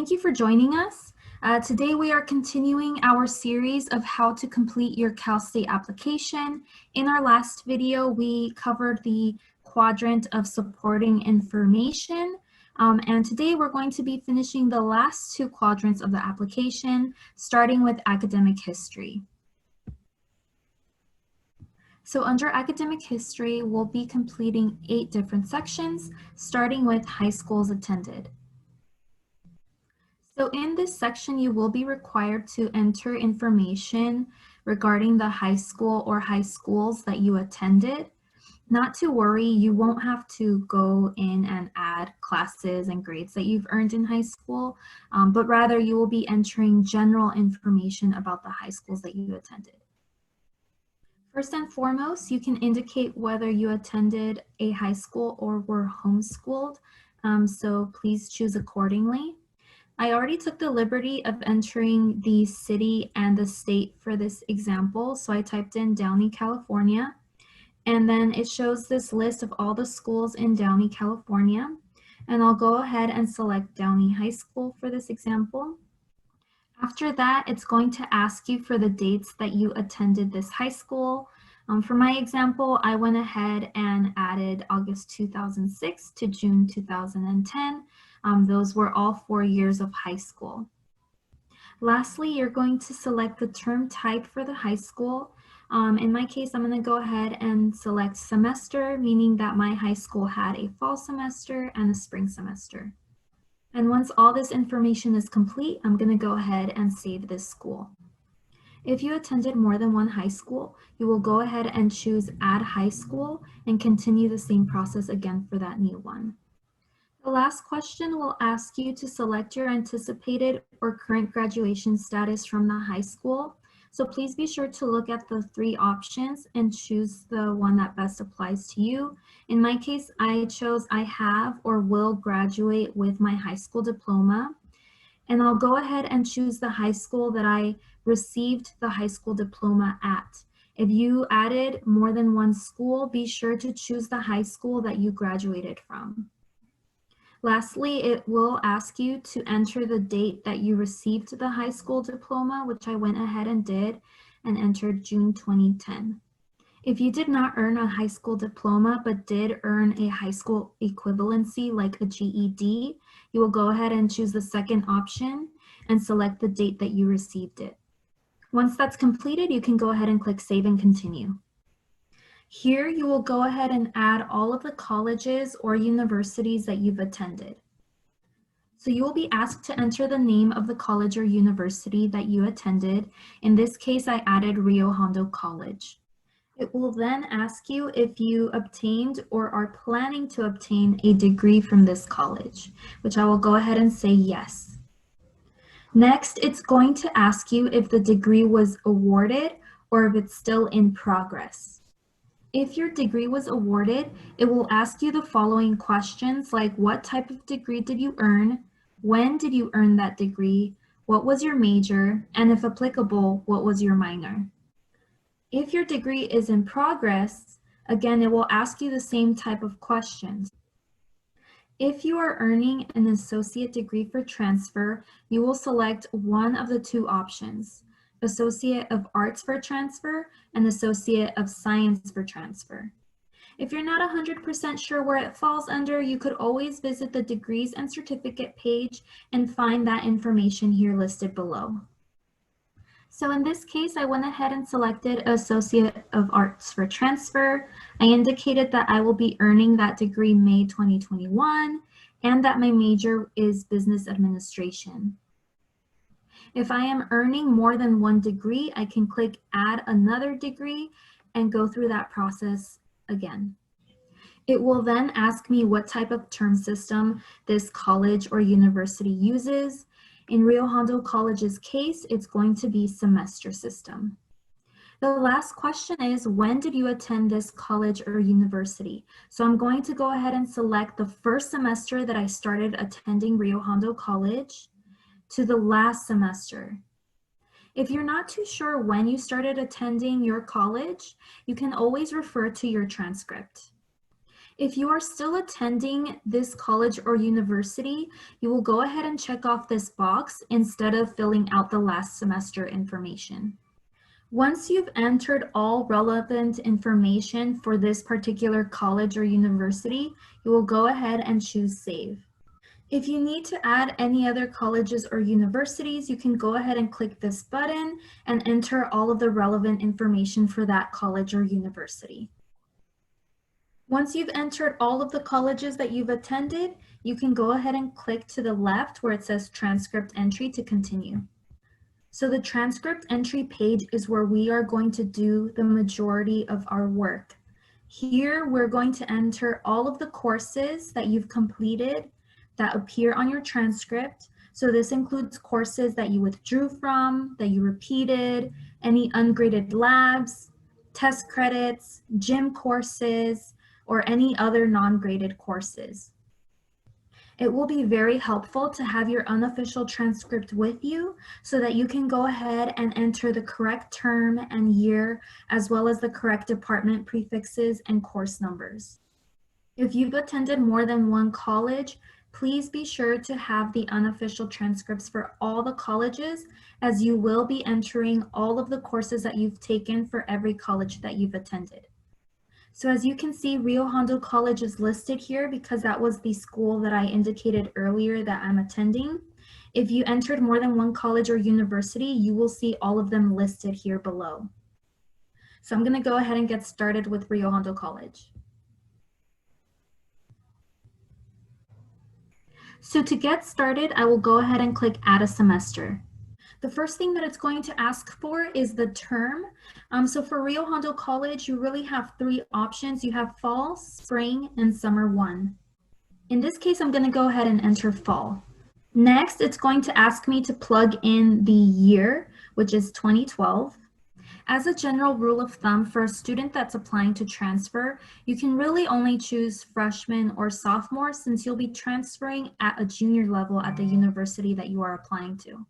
Thank you for joining us. Today we are continuing our series of how to complete your Cal State application. In our last video, we covered the quadrant of supporting information. And today we're going to be finishing the last two quadrants of the application, starting with academic history. So under academic history, we'll be completing 8 different sections, starting with high schools attended. So in this section, you will be required to enter information regarding the high school or high schools that you attended. Not to worry, you won't have to go in and add classes and grades that you've earned in high school, but rather you will be entering general information about the high schools that you attended. First and foremost, you can indicate whether you attended a high school or were homeschooled, so please choose accordingly. I already took the liberty of entering the city and the state for this example, so I typed in Downey, California, and then it shows this list of all the schools in Downey, California, and I'll go ahead and select Downey High School for this example. After that, it's going to ask you for the dates that you attended this high school. For my example, I went ahead and added August 2006 to June 2010. Those were all 4 years of high school. Lastly, you're going to select the term type for the high school. In my case, I'm going to go ahead and select semester, meaning that my high school had a fall semester and a spring semester. And once all this information is complete, I'm going to go ahead and save this school. If you attended more than one high school, you will go ahead and choose Add High School and continue the same process again for that new one. The last question will ask you to select your anticipated or current graduation status from the high school. So please be sure to look at the 3 options and choose the one that best applies to you. In my case, I chose I have or will graduate with my high school diploma. And I'll go ahead and choose the high school that I received the high school diploma at. If you added more than one school, be sure to choose the high school that you graduated from. Lastly, it will ask you to enter the date that you received the high school diploma, which I went ahead and did, and entered June 2010. If you did not earn a high school diploma, but did earn a high school equivalency like a GED, you will go ahead and choose the second option and select the date that you received it. Once that's completed, you can go ahead and click Save and Continue. Here, you will go ahead and add all of the colleges or universities that you've attended. So you will be asked to enter the name of the college or university that you attended. In this case, I added Rio Hondo College. It will then ask you if you obtained or are planning to obtain a degree from this college, which I will go ahead and say yes. Next, it's going to ask you if the degree was awarded or if it's still in progress. If your degree was awarded, it will ask you the following questions like what type of degree did you earn, when did you earn that degree, what was your major, and if applicable, what was your minor. If your degree is in progress, again, it will ask you the same type of questions. If you are earning an associate degree for transfer, you will select one of the 2 options. Associate of Arts for transfer and Associate of Science for transfer. If you're not 100% sure where it falls under, you could always visit the Degrees and Certificate page and find that information here listed below. So in this case, I went ahead and selected Associate of Arts for transfer. I indicated that I will be earning that degree May 2021 and that my major is Business Administration. If I am earning more than one degree, I can click Add Another Degree and go through that process again. It will then ask me what type of term system this college or university uses. In Rio Hondo College's case, it's going to be semester system. The last question is, when did you attend this college or university? So I'm going to go ahead and select the first semester that I started attending Rio Hondo College to the last semester. If you're not too sure when you started attending your college, you can always refer to your transcript. If you are still attending this college or university, you will go ahead and check off this box instead of filling out the last semester information. Once you've entered all relevant information for this particular college or university, you will go ahead and choose Save. If you need to add any other colleges or universities, you can go ahead and click this button and enter all of the relevant information for that college or university. Once you've entered all of the colleges that you've attended, you can go ahead and click to the left where it says Transcript Entry to continue. So the transcript entry page is where we are going to do the majority of our work. Here, we're going to enter all of the courses that you've completed that appear on your transcript. So this includes courses that you withdrew from, that you repeated, any ungraded labs, test credits, gym courses, or any other non-graded courses. It will be very helpful to have your unofficial transcript with you so that you can go ahead and enter the correct term and year, as well as the correct department prefixes and course numbers. If you've attended more than one college, please be sure to have the unofficial transcripts for all the colleges, as you will be entering all of the courses that you've taken for every college that you've attended. So as you can see, Rio Hondo College is listed here because that was the school that I indicated earlier that I'm attending. If you entered more than one college or university, you will see all of them listed here below. So I'm going to go ahead and get started with Rio Hondo College. So to get started, I will go ahead and click Add a Semester. The first thing that it's going to ask for is the term. So for Rio Hondo College, you really have three options. You have fall, spring, and summer 1. In this case, I'm going to go ahead and enter fall. Next, it's going to ask me to plug in the year, which is 2012. As a general rule of thumb, for a student that's applying to transfer, you can really only choose freshman or sophomore since you'll be transferring at a junior level at the university that you are applying to.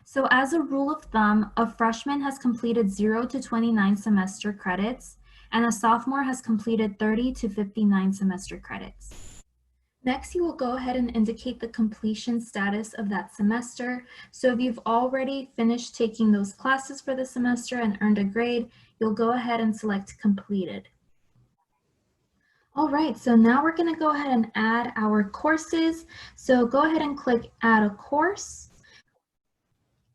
So as a rule of thumb, a freshman has completed 0 to 29 semester credits, and a sophomore has completed 30 to 59 semester credits. Next, you will go ahead and indicate the completion status of that semester. So if you've already finished taking those classes for the semester and earned a grade, you'll go ahead and select completed. All right, so now we're going to go ahead and add our courses. So go ahead and click Add a Course.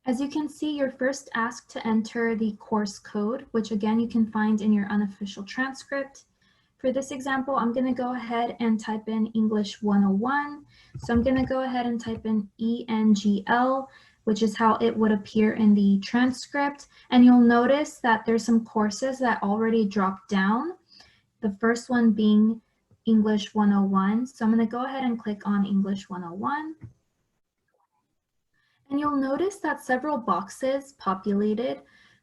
As you can see, you're first asked to enter the course code, which again you can find in your unofficial transcript. For this example, I'm going to go ahead and type in English 101. So I'm going to go ahead and type in ENGL, which is how it would appear in the transcript. And you'll notice that there's some courses that already dropped down. The first one being English 101. So I'm going to go ahead and click on English 101. And you'll notice that several boxes populated.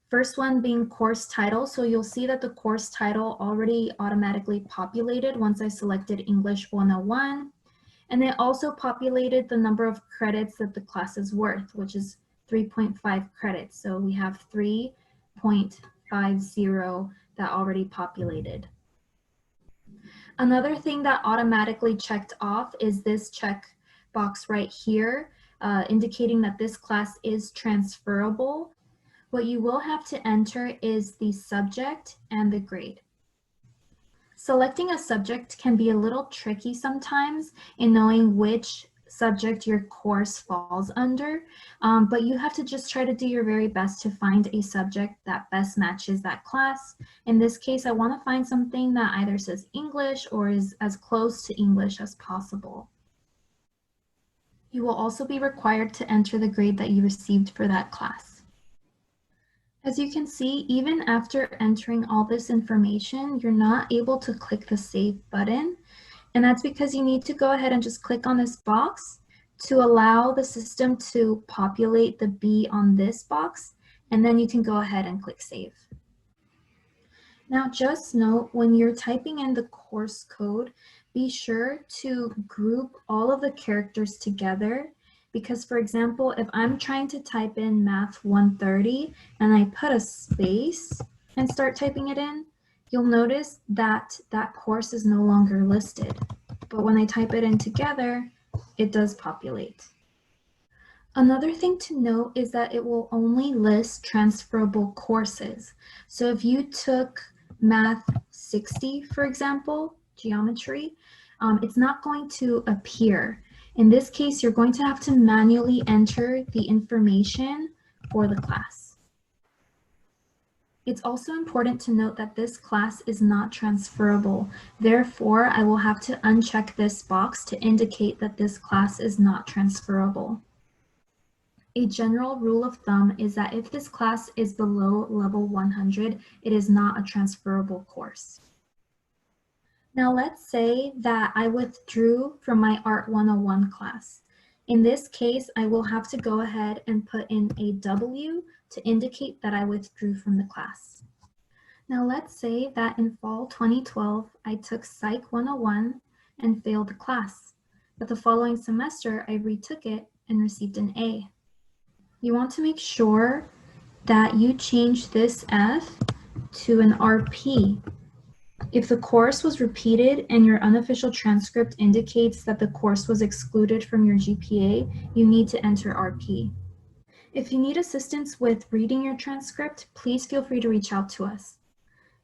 First one being course title. So you'll see that the course title already automatically populated once I selected English 101. And it also populated the number of credits that the class is worth, which is 3.5 credits. So we have 3.50 that already populated. Another thing that automatically checked off is this check box right here, indicating that this class is transferable. What you will have to enter is the subject and the grade. Selecting a subject can be a little tricky sometimes in knowing which subject your course falls under, but you have to just try to do your very best to find a subject that best matches that class. In this case, I want to find something that either says English or is as close to English as possible. You will also be required to enter the grade that you received for that class. As you can see, even after entering all this information, you're not able to click the Save button. And that's because you need to go ahead and just click on this box to allow the system to populate the B on this box, and then you can go ahead and click Save. Now just note, when you're typing in the course code, be sure to group all of the characters together, because for example, if I'm trying to type in Math 130 and I put a space and start typing it in, you'll notice that that course is no longer listed. But when I type it in together, it does populate. Another thing to note is that it will only list transferable courses. So if you took Math 60, for example, geometry, it's not going to appear. In this case, you're going to have to manually enter the information for the class. It's also important to note that this class is not transferable. Therefore, I will have to uncheck this box to indicate that this class is not transferable. A general rule of thumb is that if this class is below level 100, it is not a transferable course. Now let's say that I withdrew from my Art 101 class. In this case, I will have to go ahead and put in a W to indicate that I withdrew from the class. Now let's say that in fall 2012, I took Psych 101 and failed the class, but the following semester I retook it and received an A. You want to make sure that you change this F to an RP. If the course was repeated and your unofficial transcript indicates that the course was excluded from your GPA, you need to enter RP. If you need assistance with reading your transcript, please feel free to reach out to us.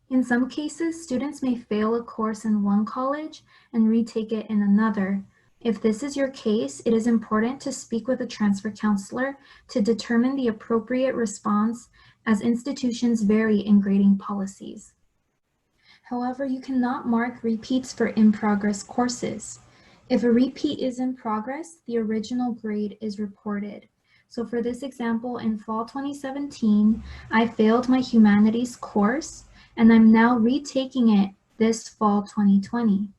In some cases, students may fail a course in one college and retake it in another. If this is your case, it is important to speak with a transfer counselor to determine the appropriate response, as institutions vary in grading policies. However, you cannot mark repeats for in-progress courses. If a repeat is in progress, the original grade is reported. So for this example, in fall 2017, I failed my humanities course, and I'm now retaking it this fall 2020.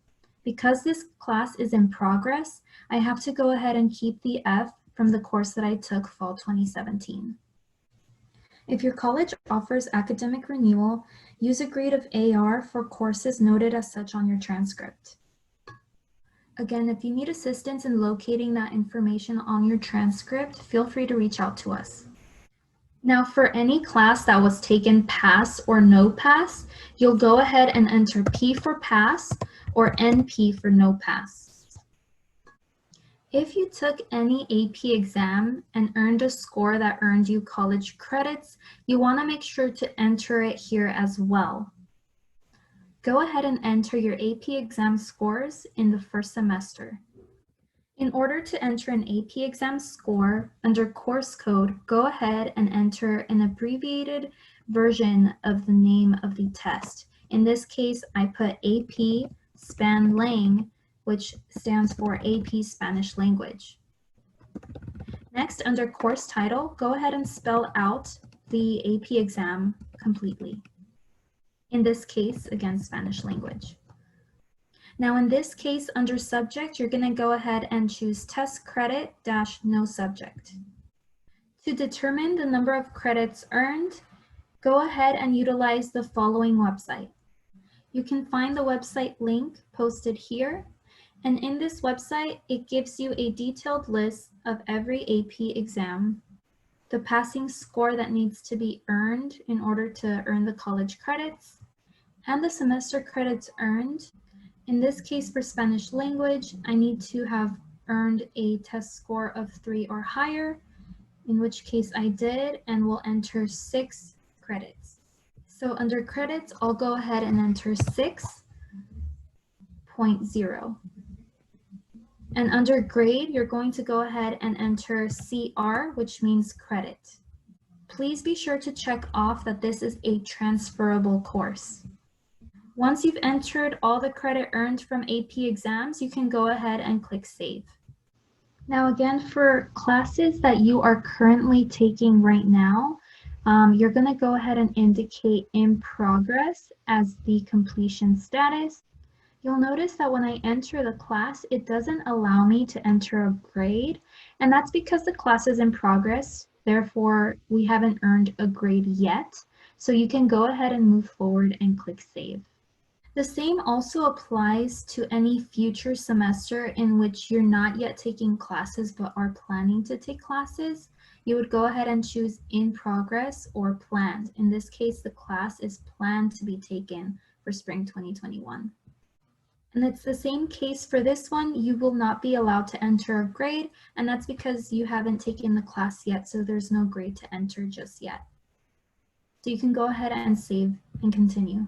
Because this class is in progress, I have to go ahead and keep the F from the course that I took fall 2017. If your college offers academic renewal, use a grade of AR for courses noted as such on your transcript. Again, if you need assistance in locating that information on your transcript, feel free to reach out to us. Now, for any class that was taken pass or no pass, you'll go ahead and enter P for pass or NP for no pass. If you took any AP exam and earned a score that earned you college credits, you want to make sure to enter it here as well. Go ahead and enter your AP exam scores in the first semester. In order to enter an AP exam score under course code, go ahead and enter an abbreviated version of the name of the test. In this case, I put AP Span Lang, which stands for AP Spanish Language. Next, under course title, go ahead and spell out the AP exam completely. In this case, again, Spanish language. Now in this case, under subject, you're going to go ahead and choose test credit - no subject. To determine the number of credits earned, go ahead and utilize the following website. You can find the website link posted here. And in this website, it gives you a detailed list of every AP exam, the passing score that needs to be earned in order to earn the college credits, and the semester credits earned. In this case, for Spanish language, I need to have earned a test score of 3 or higher, in which case I did, and will enter 6 credits. So under credits, I'll go ahead and enter 6.0. And under grade, you're going to go ahead and enter CR, which means credit. Please be sure to check off that this is a transferable course. Once you've entered all the credit earned from AP exams, you can go ahead and click Save. Now again, for classes that you are currently taking right now, you're going to go ahead and indicate in progress as the completion status. You'll notice that when I enter the class, it doesn't allow me to enter a grade, and that's because the class is in progress. Therefore, we haven't earned a grade yet. So you can go ahead and move forward and click Save. The same also applies to any future semester in which you're not yet taking classes but are planning to take classes. You would go ahead and choose in progress or planned. In this case, the class is planned to be taken for spring 2021. And it's the same case for this one. You will not be allowed to enter a grade, and that's because you haven't taken the class yet, so there's no grade to enter just yet. So you can go ahead and save and continue.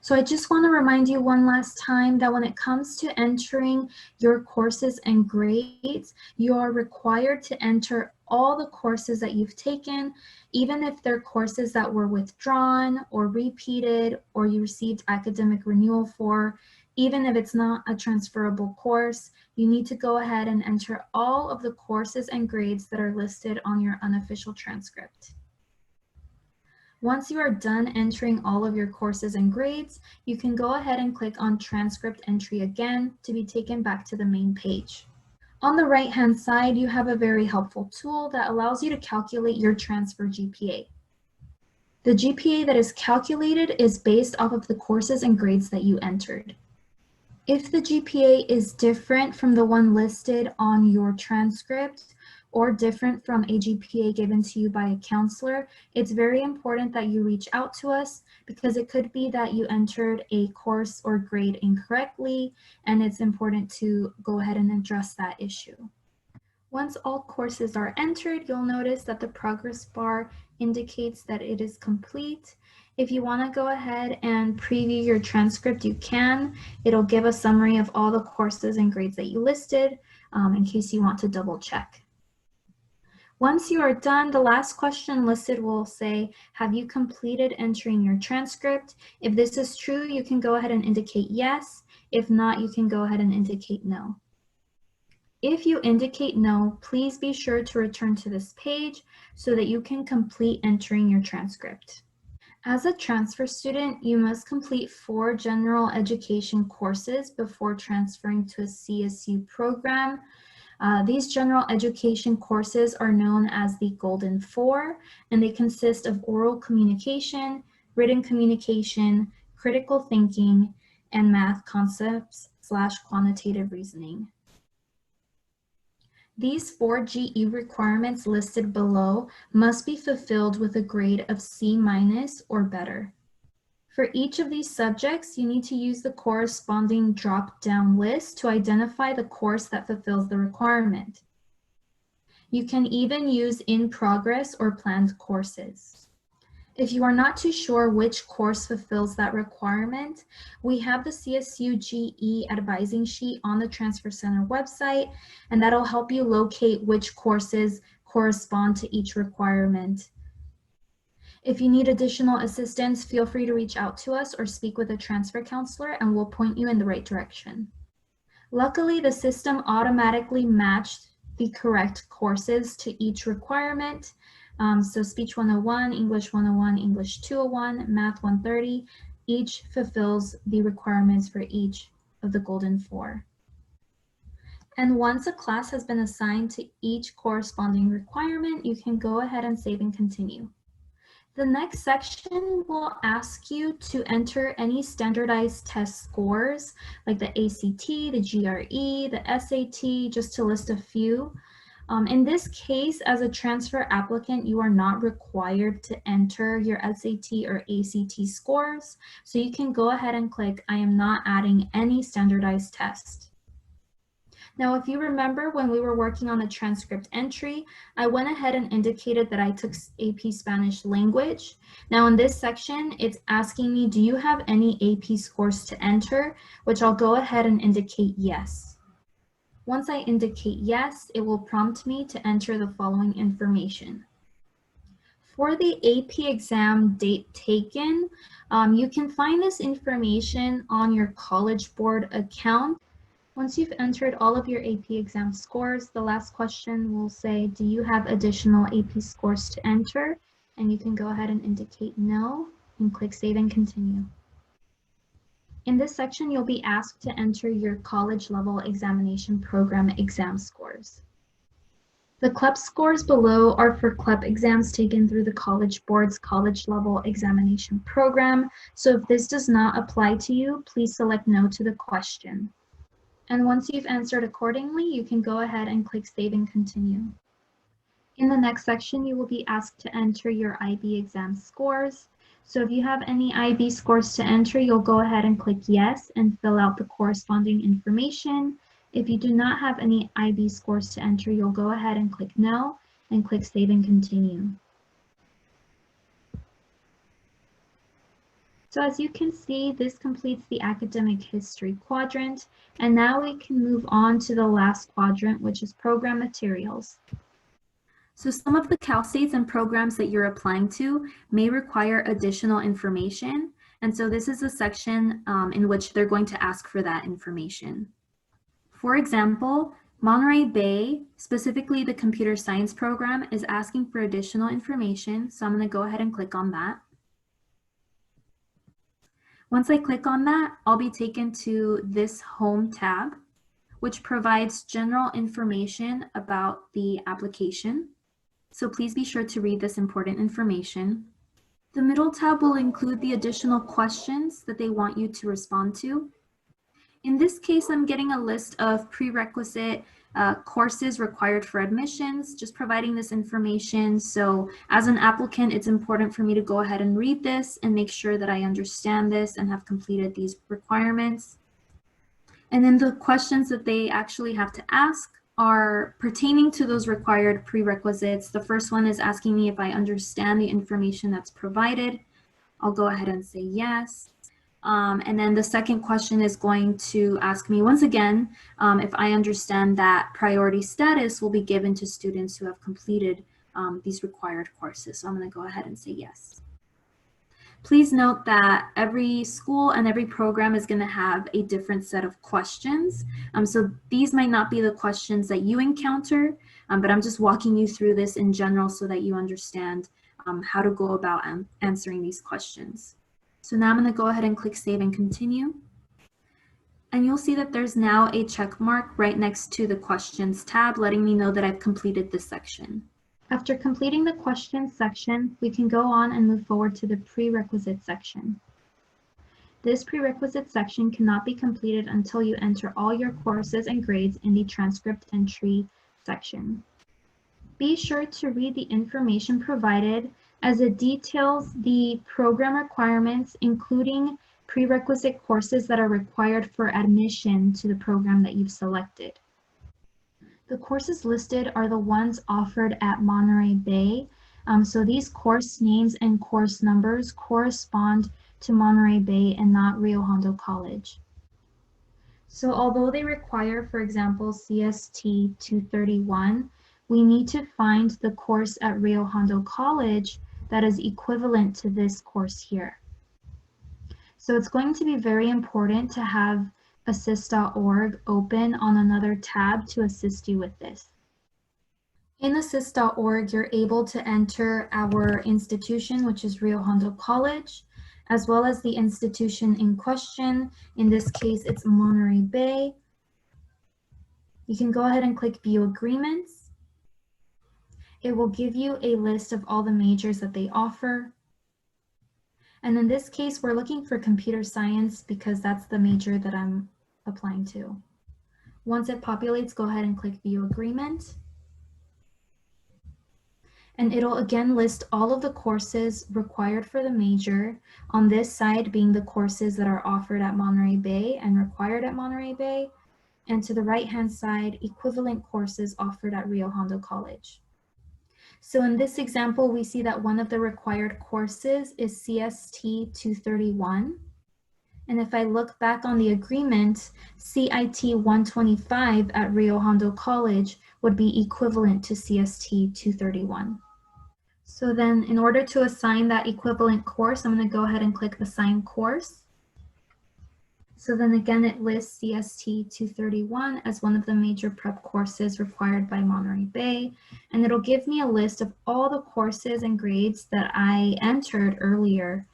So I just want to remind you one last time that when it comes to entering your courses and grades, you are required to enter all the courses that you've taken, even if they're courses that were withdrawn or repeated or you received academic renewal for. Even if it's not a transferable course, you need to go ahead and enter all of the courses and grades that are listed on your unofficial transcript. Once you are done entering all of your courses and grades, you can go ahead and click on Transcript Entry again to be taken back to the main page. On the right-hand side, you have a very helpful tool that allows you to calculate your transfer GPA. The GPA that is calculated is based off of the courses and grades that you entered. If the GPA is different from the one listed on your transcript, or different from a GPA given to you by a counselor, it's very important that you reach out to us because it could be that you entered a course or grade incorrectly, and it's important to go ahead and address that issue. Once all courses are entered, you'll notice that the progress bar indicates that it is complete. If you want to go ahead and preview your transcript, you can. It'll give a summary of all the courses and grades that you listed in case you want to double check. Once you are done, the last question listed will say, have you completed entering your transcript? If this is true, you can go ahead and indicate yes. If not, you can go ahead and indicate no. If you indicate no, please be sure to return to this page so that you can complete entering your transcript. As a transfer student, you must complete 4 general education courses before transferring to a CSU program. These general education courses are known as the Golden 4, and they consist of oral communication, written communication, critical thinking, and math concepts/quantitative reasoning. These 4 GE requirements listed below must be fulfilled with a grade of C- or better. For each of these subjects, you need to use the corresponding drop-down list to identify the course that fulfills the requirement. You can even use in progress or planned courses. If you are not too sure which course fulfills that requirement, we have the CSU GE advising sheet on the Transfer Center website, and that'll help you locate which courses correspond to each requirement. If you need additional assistance, feel free to reach out to us or speak with a transfer counselor and we'll point you in the right direction. Luckily, the system automatically matched the correct courses to each requirement. So Speech 101, English 101, English 201, Math 130, each fulfills the requirements for each of the Golden 4. And once a class has been assigned to each corresponding requirement, you can go ahead and save and continue. The next section will ask you to enter any standardized test scores like the ACT, the GRE, the SAT, just to list a few. In this case, as a transfer applicant, you are not required to enter your SAT or ACT scores, so you can go ahead and click, I am not adding any standardized test. Now, if you remember when we were working on the transcript entry, I went ahead and indicated that I took AP Spanish language. Now in this section, it's asking me, do you have any AP scores to enter? Which I'll go ahead and indicate yes. Once I indicate yes, it will prompt me to enter the following information. For the AP exam date taken, you can find this information on your College Board account. Once you've entered all of your AP exam scores, the last question will say, do you have additional AP scores to enter? And you can go ahead and indicate no and click Save and Continue. In this section, you'll be asked to enter your college level examination program exam scores. The CLEP scores below are for CLEP exams taken through the College Board's college level examination program. So if this does not apply to you, please select no to the question. And once you've answered accordingly, you can go ahead and click Save and Continue. In the next section, you will be asked to enter your IB exam scores. So if you have any IB scores to enter, you'll go ahead and click yes and fill out the corresponding information. If you do not have any IB scores to enter, you'll go ahead and click no and click save and continue. So as you can see, this completes the academic history quadrant, and now we can move on to the last quadrant, which is program materials. So some of the CalStates and programs that you're applying to may require additional information, and so this is a section in which they're going to ask for that information. For example, Monterey Bay, specifically the computer science program, is asking for additional information, so I'm going to go ahead and click on that. Once I click on that, I'll be taken to this Home tab, which provides general information about the application. So please be sure to read this important information. The middle tab will include the additional questions that they want you to respond to. In this case, I'm getting a list of prerequisite courses required for admissions, just providing this information. So as an applicant, it's important for me to go ahead and read this and make sure that I understand this and have completed these requirements. And then the questions that they actually have to ask are pertaining to those required prerequisites. The first one is asking me if I understand the information that's provided. I'll go ahead and say yes. And then the second question is going to ask me once again if I understand that priority status will be given to students who have completed these required courses. So I'm going to go ahead and say yes. Please note that every school and every program is going to have a different set of questions. So these might not be the questions that you encounter, but I'm just walking you through this in general so that you understand how to go about answering these questions. So now I'm going to go ahead and click save and continue. And you'll see that there's now a check mark right next to the questions tab, letting me know that I've completed this section. After completing the questions section, we can go on and move forward to the prerequisite section. This prerequisite section cannot be completed until you enter all your courses and grades in the transcript entry section. Be sure to read the information provided as it details the program requirements, including prerequisite courses that are required for admission to the program that you've selected. The courses listed are the ones offered at Monterey Bay. So these course names and course numbers correspond to Monterey Bay and not Rio Hondo College. So although they require, for example, CST 231, we need to find the course at Rio Hondo College that is equivalent to this course here. So it's going to be very important to have assist.org open on another tab to assist you with this. In assist.org, you're able to enter our institution, which is Rio Hondo College, as well as the institution in question. In this case, it's Monterey Bay. You can go ahead and click View Agreements. It will give you a list of all the majors that they offer. And in this case, we're looking for computer science because that's the major that I'm applying to. Once it populates, go ahead and click View Agreement. And it'll again list all of the courses required for the major, on this side being the courses that are offered at Monterey Bay and required at Monterey Bay, and to the right-hand side, equivalent courses offered at Rio Hondo College. So in this example, we see that one of the required courses is CST 231. And if I look back on the agreement, CIT 125 at Rio Hondo College would be equivalent to CST 231. So then in order to assign that equivalent course, I'm going to go ahead and click Assign Course. So then again, it lists CST 231 as one of the major prep courses required by Monterey Bay, and it'll give me a list of all the courses and grades that I entered earlier.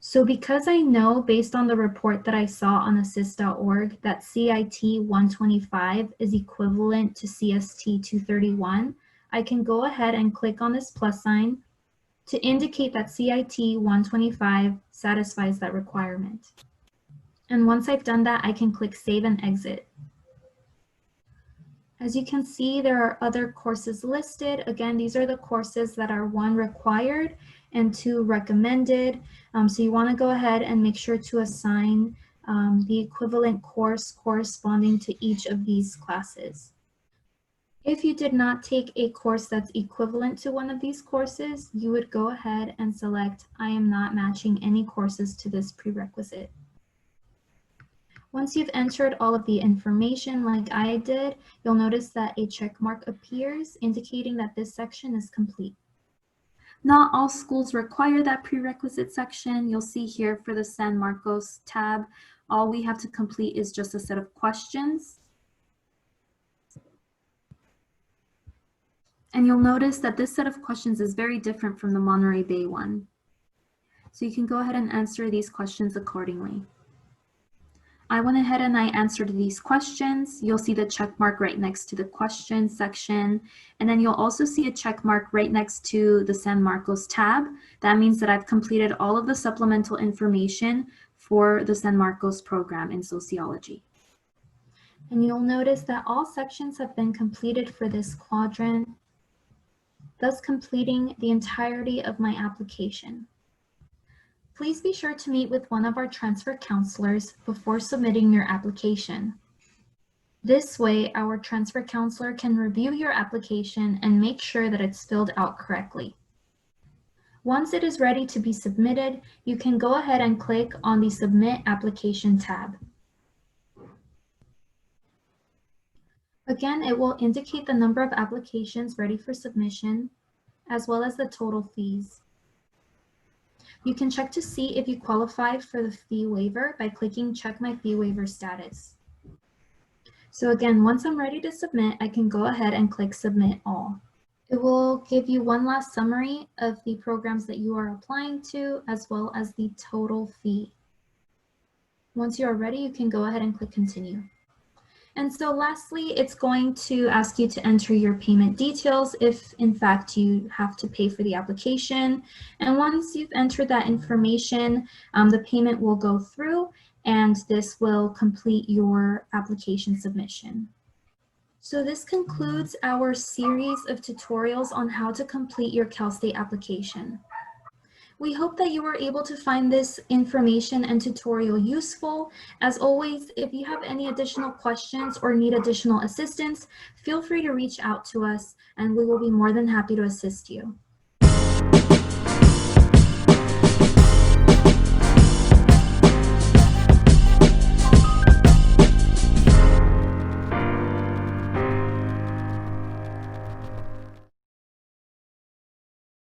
So because I know based on the report that I saw on assist.org that CIT 125 is equivalent to CST 231, I can go ahead and click on this plus sign to indicate that CIT 125 satisfies that requirement. And once I've done that, I can click Save and Exit. As you can see, there are other courses listed. Again, these are the courses that are one, required, and 2 recommended. So you want to go ahead and make sure to assign the equivalent course corresponding to each of these classes. If you did not take a course that's equivalent to one of these courses, you would go ahead and select I am not matching any courses to this prerequisite. Once you've entered all of the information like I did, you'll notice that a check mark appears indicating that this section is complete. Not all schools require that prerequisite section. You'll see here for the San Marcos tab, all we have to complete is just a set of questions. And you'll notice that this set of questions is very different from the Monterey Bay one. So you can go ahead and answer these questions accordingly. I went ahead and I answered these questions. You'll see the check mark right next to the question section. And then you'll also see a check mark right next to the San Marcos tab. That means that I've completed all of the supplemental information for the San Marcos program in sociology. And you'll notice that all sections have been completed for this quadrant, thus completing the entirety of my application. Please be sure to meet with one of our transfer counselors before submitting your application. This way, our transfer counselor can review your application and make sure that it's filled out correctly. Once it is ready to be submitted, you can go ahead and click on the Submit Application tab. Again, it will indicate the number of applications ready for submission, as well as the total fees. You can check to see if you qualify for the fee waiver by clicking Check My Fee Waiver Status. So again, once I'm ready to submit, I can go ahead and click Submit All. It will give you one last summary of the programs that you are applying to, as well as the total fee. Once you are ready, you can go ahead and click Continue. And so lastly, it's going to ask you to enter your payment details if in fact you have to pay for the application. And once you've entered that information, the payment will go through and this will complete your application submission. So this concludes our series of tutorials on how to complete your Cal State application. We hope that you were able to find this information and tutorial useful. As always, if you have any additional questions or need additional assistance, feel free to reach out to us and we will be more than happy to assist you.